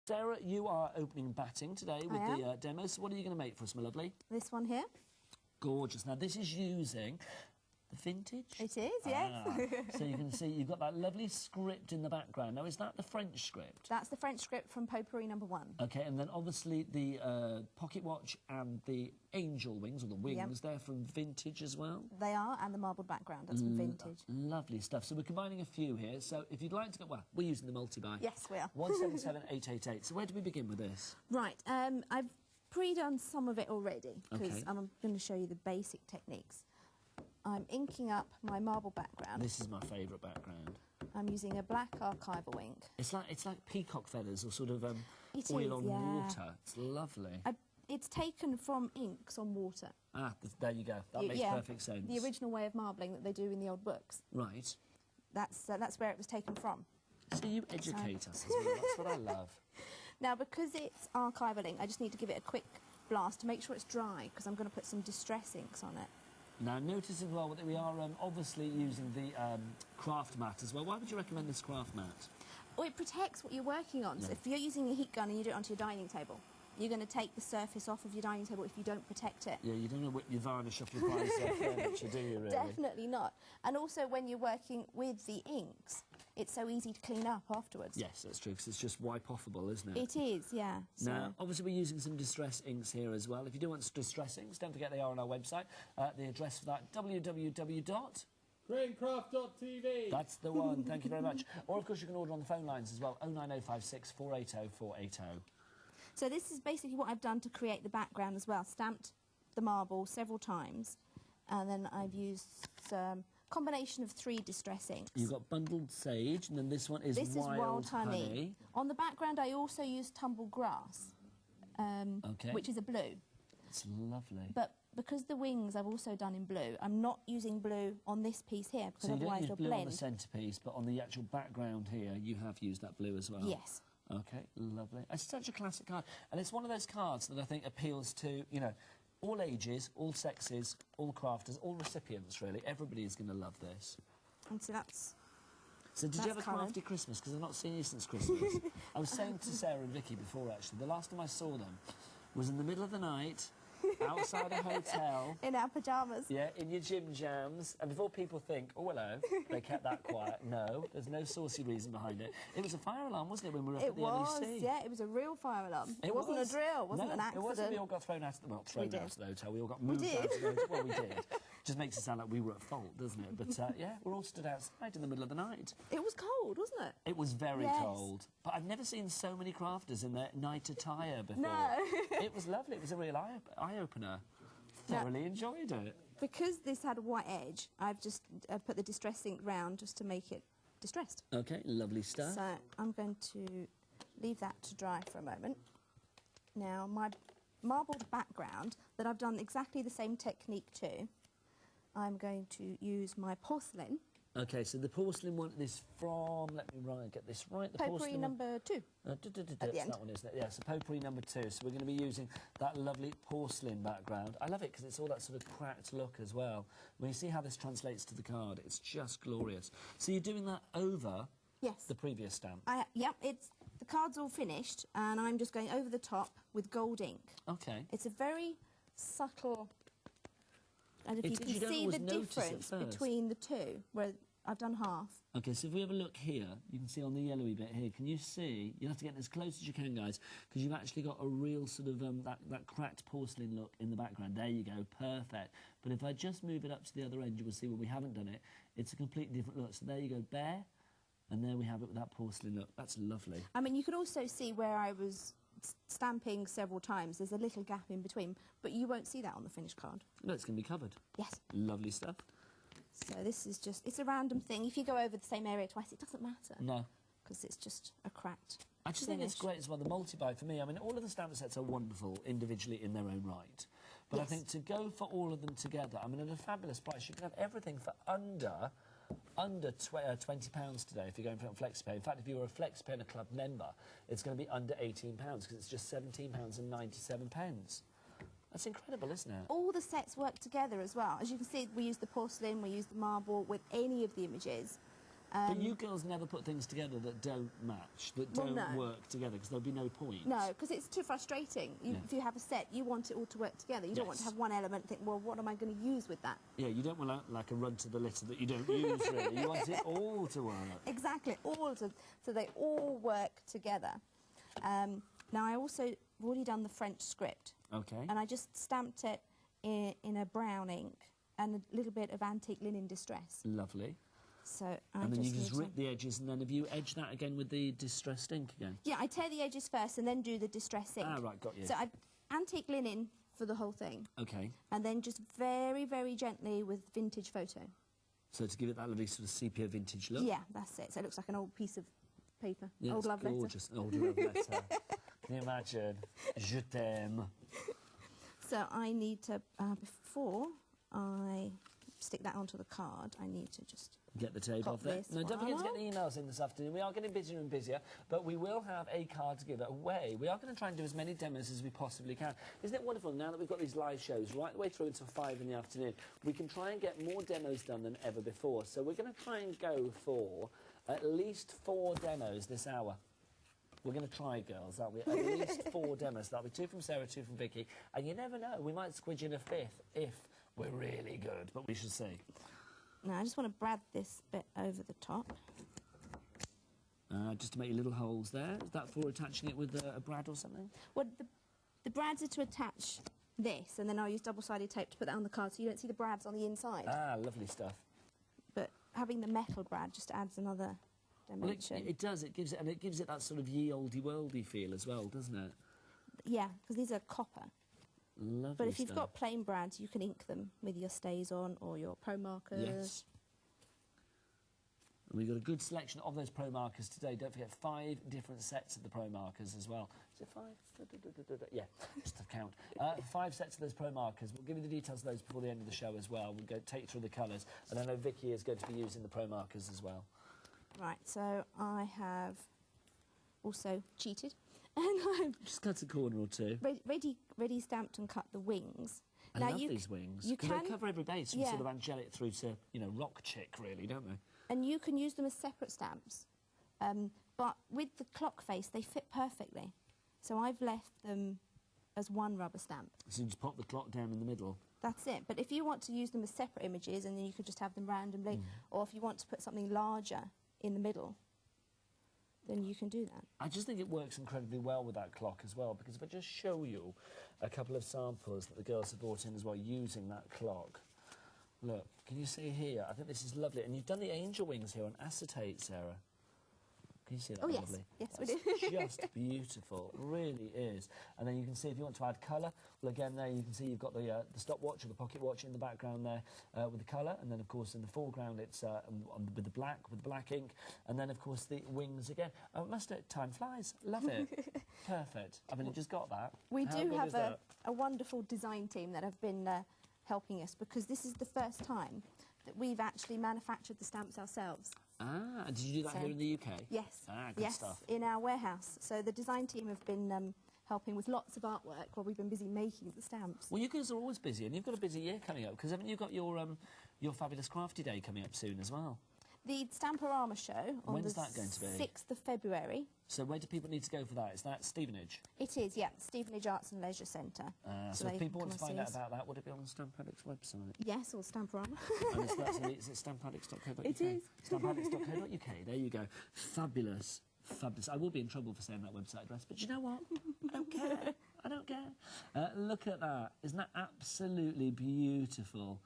Sarah, you are opening batting today with the demos. So what are you going to make for us, my lovely? This one here. Gorgeous. Now, this is using the vintage. It is, yes. So you can see you've got that lovely script in the background. Now, is that the French script? That's the French script from Potpourri No.1. OK, and then obviously the pocket watch and the angel wings, or the wings, they're from vintage as well? They are, and the marbled background, that's from vintage. Lovely stuff. So we're combining a few here. So if you'd like to go... Well, we're using the multi-buy. Yes, we are. 177888. So where do we begin with this? Right, I've pre-done some of it already, because I'm going to show you the basic techniques. I'm inking up my marble background. This is my favourite background. I'm using a black archival ink. It's like peacock feathers or sort of oil on water. It's lovely. It's taken from inks on water. Ah, there you go. That makes perfect sense. The original way of marbling that they do in the old books. Right. That's where it was taken from. So you educate us as well. That's what I love. Now, because it's archival ink, I just need to give it a quick blast to make sure it's dry, because I'm going to put some distress inks on it. Now, notice as well that we are obviously using the craft mat as well. Why would you recommend this craft mat? Well, it protects what you're working on. So if you're using a heat gun and you do it onto your dining table, you're going to take the surface off of your dining table if you don't protect it. Yeah, you don't know what you varnish off your prize furniture, do you, really? Definitely not. And also, when you're working with the inks, it's so easy to clean up afterwards. Yes, that's true, because it's just wipe-offable, isn't it? It is, yeah. So. Now, obviously, we're using some distress inks here as well. If you do want distress inks, don't forget they are on our website. The address for that, www.graincraft.tv. That's the one. Thank you very much. Or, of course, you can order on the phone lines as well, 09056 480 480. So this is basically what I've done to create the background as well. Stamped the marble several times, and then I've used some combination of 3 distress inks. You've got bundled sage, and then this one is wild honey. On the background, I also used tumble grass, which is a blue. It's lovely. But because the wings I've also done in blue, I'm not using blue on this piece here, because otherwise they'll blend. So you don't use blue on the centrepiece, but on the actual background here, you have used that blue as well? Yes. OK, lovely. It's such a classic card. And it's one of those cards that I think appeals to, you know, all ages, all sexes, all crafters, all recipients, really. Everybody is going to love this. And so that's... So did you have a crafty Christmas? Because I've not seen you since Christmas. I was saying to Sarah and Vicky before, actually, the last time I saw them was in the middle of the night, outside a hotel. In our pyjamas. Yeah, in your gym jams. And before people think, oh, hello, they kept that quiet. No, there's no saucy reason behind it. It was a fire alarm, wasn't it, when we were up at the LEC? Yeah, it was a real fire alarm. It wasn't a drill, it wasn't an accident. It wasn't. We all got thrown out of the... Well, thrown out of the hotel. We all got moved out of the hotel. Well, we did. Just makes it sound like we were at fault, doesn't it? But, yeah, we're all stood outside in the middle of the night. It was cold, wasn't it? It was very cold. But I've never seen so many crafters in their night attire before. No. It was lovely. It was a real eye-opener. Thoroughly enjoyed it. Because this had a white edge, I've just put the distress ink round just to make it distressed. OK, lovely stuff. So I'm going to leave that to dry for a moment. Now, my marbled background that I've done exactly the same technique to, I'm going to use my porcelain. OK, so the porcelain one is from, let me get this right. The Potpourri No.2. That's that one, isn't it? Yeah, so Potpourri No.2. So we're going to be using that lovely porcelain background. I love it because it's all that sort of cracked look as well. When you see how this translates to the card, it's just glorious. So you're doing that over the previous stamp? Yep, the card's all finished, and I'm just going over the top with gold ink. OK. It's a very subtle... And if you can see the difference between the two, where I've done half. OK, so if we have a look here, you can see on the yellowy bit here, can you see? You'll have to get as close as you can, guys, because you've actually got a real sort of that cracked porcelain look in the background. There you go, perfect. But if I just move it up to the other end, you will see when we haven't done it, it's a completely different look. So there you go, bare, and there we have it with that porcelain look. That's lovely. I mean, you can also see where I was stamping several times. There's a little gap in between, but you won't see that on the finished card. No, it's going to be covered. Yes. Lovely stuff. So this is just, it's a random thing. If you go over the same area twice, it doesn't matter. No. Because it's just a cracked I just think it's great as well, the multi-buy for me. I mean, all of the stamp sets are wonderful individually in their own right. But I think to go for all of them together, I mean, at a fabulous price, you can have everything for under £20 today if you're going for it on FlexiPay. In fact, if you were a FlexiPay and a club member, it's going to be under £18 because it's just £17.97. That's incredible, isn't it? All the sets work together as well. As you can see, we use the porcelain, we use the marble with any of the images. But you girls never put things together that don't match, that don't work together, because there'll be no point. No, because it's too frustrating. If you have a set, you want it all to work together. You don't want to have one element and think, well, what am I going to use with that? Yeah, you don't want like a run to the litter that you don't use, really. You want it all to work. Exactly, so they all work together. Now, I've already done the French script. Okay. And I just stamped it in a brown ink and a little bit of antique linen distress. Lovely. So and then you just rip the edges, and then have you edged that again with the distressed ink again? Yeah, I tear the edges first and then do the distress ink. Ah, right, got you. So I've antique linen for the whole thing. Okay. And then just very, very gently with vintage photo. So to give it that lovely sort of sepia vintage look? Yeah, that's it. So it looks like an old piece of paper. Yeah, old love gorgeous. Old love letter. Can you imagine? Je t'aime. So I need to, before I stick that onto the card, I need to just get the tape off there. No, don't forget to get the emails in this afternoon. We are getting busier and busier, but we will have a card to give away. We are going to try and do as many demos as we possibly can. Isn't it wonderful, now that we've got these live shows right the way through until 5 in the afternoon, we can try and get more demos done than ever before. So we're going to try and go for at least 4 demos this hour. We're going to try, girls, that'll be at least 4 demos. That'll be 2 from Sarah, 2 from Vicky. And you never know, we might squidge in a 5th if we're really good, but we shall see. Now, I just want to brad this bit over the top. Just to make little holes there. Is that for attaching it with a brad or something? Well, the brads are to attach this, and then I'll use double-sided tape to put that on the card so you don't see the brads on the inside. Ah, lovely stuff. But having the metal brad just adds another dimension. Well, it does. It gives it that sort of ye olde worldy feel as well, doesn't it? Yeah, because these are copper. Lovely But if you've stuff. got plain brads, you can ink them with your stays on or your pro markers. Yes. And we've got a good selection of those pro markers today. Don't forget 5 different sets of the pro markers as well. Is it 5? Yeah, just to count. 5 sets of those pro markers. We'll give you the details of those before the end of the show as well. We'll take you through the colours. And I know Vicky is going to be using the pro markers as well. Right, so I have also cheated. And I've just cut a corner or 2. Ready stamped and cut the wings. I love these wings. You because they cover every base from yeah. sort of angelic through to, you know, rock chick, really, don't they? And you can use them as separate stamps. But with the clock face, they fit perfectly. So I've left them as one rubber stamp. So you just pop the clock down in the middle? That's it. But if you want to use them as separate images, and then you could just have them randomly, or if you want to put something larger in the middle, then you can do that. I just think it works incredibly well with that clock as well, because if I just show you a couple of samples that the girls have brought in as well using that clock. Look, can you see here? I think this is lovely. And you've done the angel wings here on acetate, Sarah. Can you see that? Oh, yes. Lovely? Yes, That's we do. just beautiful. It really is. And then you can see if you want to add colour, well, again, there you can see you've got the stopwatch or the pocket watch in the background there with the colour. And then, of course, in the foreground, it's with the black ink. And then, of course, the wings again. Oh, must it? Time flies. Love it. Perfect. I mean, you just got that. We How do good have is that? a wonderful design team that have been helping us, because this is the first time that we've actually manufactured the stamps ourselves. Ah, did you do that here in the UK? Yes. Ah, good yes, stuff. in our warehouse. So the design team have been helping with lots of artwork while we've been busy making the stamps. Well, you guys are always busy, and you've got a busy year coming up, because haven't you got your Fabulous Crafty Day coming up soon as well? The Stamporama show on When's the that going to be? 6th of February. So where do people need to go for that? Is that Stevenage? It is, yeah, Stevenage Arts and Leisure Centre. So if people want to find out about that, would it be on the Stamp Addicts website? Yes, or Stamporama. And is it stampaddicts.co.uk? It is. Stampaddicts.co.uk, there you go. Fabulous. Fabulous. I will be in trouble for saying that website address, but you know what? I don't care. I don't care. Look at that. Isn't that absolutely beautiful?